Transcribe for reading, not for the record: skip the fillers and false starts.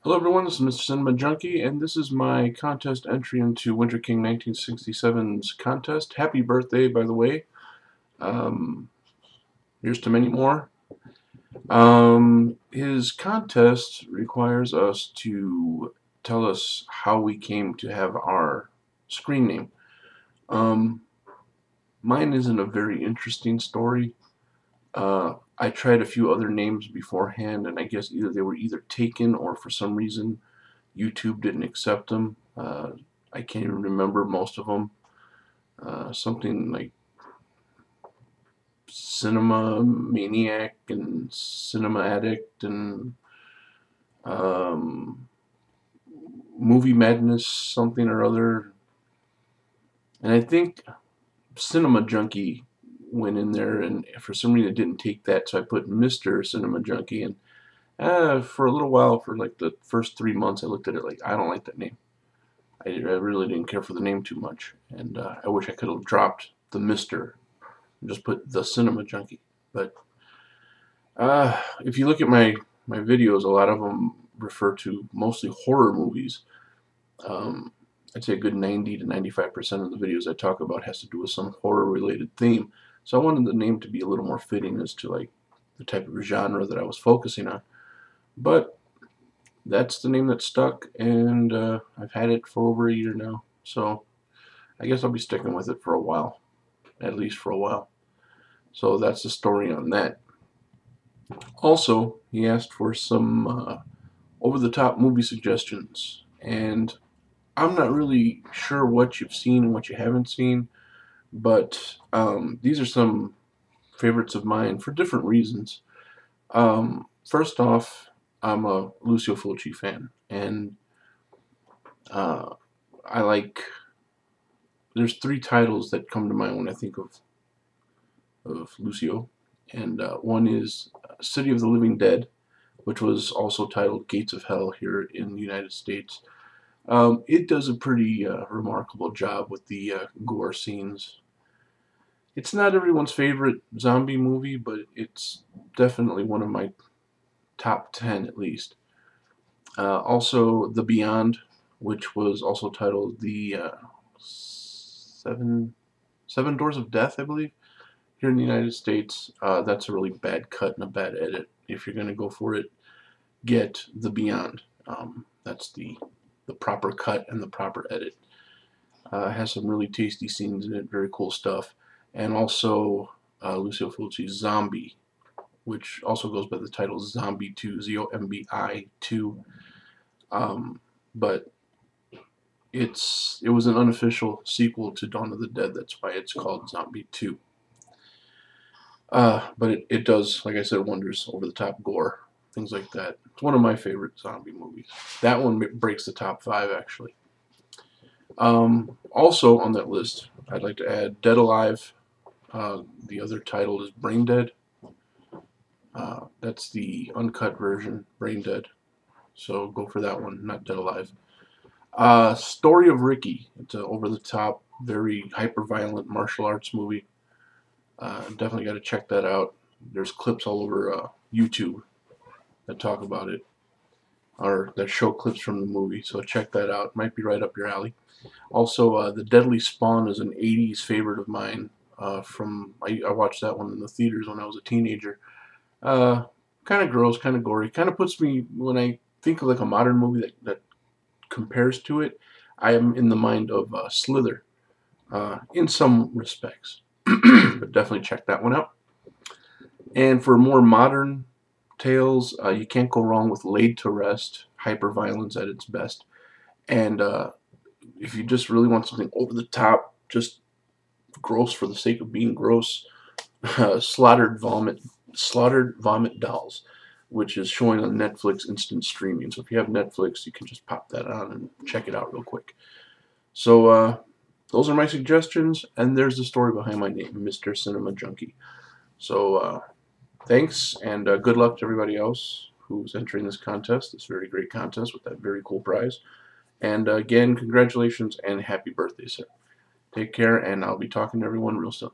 Hello everyone, this is Mr. Cinema Junkie, and this is my contest entry into Winter King 1967's contest. Happy birthday, by the way. Um, Here's to many more. His contest requires us to tell us how we came to have our screen name. Um, Mine isn't a very interesting story. I tried a few other names beforehand, and I guess either they were taken or for some reason YouTube didn't accept them. I can't even remember most of them. Something like Cinema Maniac and Cinema Addict and um, Movie Madness something or other. And I think Cinema Junkie went in there, and for some reason it didn't take that, so I put Mr. Cinema Junkie. And for a little while, for like the first 3 months, I looked at it like, I don't like that name. I really didn't care for the name too much, and I wish I could have dropped the Mr. and just put the Cinema Junkie. But if you look at my videos, a lot of them refer to mostly horror movies. Um, I'd say a good 90 to 95% of the videos I talk about has to do with some horror-related theme. So I wanted the name to be a little more fitting as to like the type of genre that I was focusing on. But that's the name that stuck, and I've had it for over a year now. So I guess I'll be sticking with it for a while, at least for a while. So that's the story on that. Also, he asked for some over-the-top movie suggestions, and I'm not really sure what you've seen and what you haven't seen, but these are some favorites of mine for different reasons. First off, I'm a Lucio Fulci fan, and I like. There's three titles that come to mind when I think of Lucio, and one is City of the Living Dead, which was also titled Gates of Hell here in the United States. It does a pretty remarkable job with the gore scenes. It's not everyone's favorite zombie movie, but it's definitely one of my top 10 at least. Also, The Beyond, which was also titled the Seven Doors of Death, I believe, here in the United States. That's a really bad cut and a bad edit. If you're going to go for it, get The Beyond. That's the proper cut and the proper edit. Has some really tasty scenes in it, very cool stuff. And also Lucio Fulci's Zombie, which also goes by the title Zombie 2, Z-O-M-B-I 2. But it was an unofficial sequel to Dawn of the Dead. That's why it's called Zombie 2. But it does, like I said, wonders, over the top gore, things like that. It's one of my favorite zombie movies. That one breaks the top 5, actually. Also on that list, I'd like to add Dead Alive. The other title is Brain Dead. That's the uncut version, Brain Dead. So go for that one, not Dead Alive. Story of Ricky. It's an over-the-top, very hyper-violent martial arts movie. Definitely got to check that out. There's clips all over YouTube that talk about it, or that show clips from the movie, so check that out. Might be right up your alley. Also, The Deadly Spawn is an 80s favorite of mine. I watched that one in the theaters when I was a teenager. Kind of gross, kind of gory. Kind of puts me, when I think of like a modern movie that compares to it, I am in the mind of Slither in some respects. But definitely check that one out. And for more modern tales, you can't go wrong with Laid to Rest, hyper-violence at its best. And if you just really want something over the top, just gross for the sake of being gross, Slaughtered Vomit Dolls, which is showing on Netflix instant streaming. So if you have Netflix, you can just pop that on and check it out real quick. So those are my suggestions, and there's the story behind my name, Mr. Cinema Junkie. So thanks, and good luck to everybody else who's entering this contest, this very great contest with that very cool prize. And again, congratulations and happy birthday, sir. Take care, and I'll be talking to everyone real soon.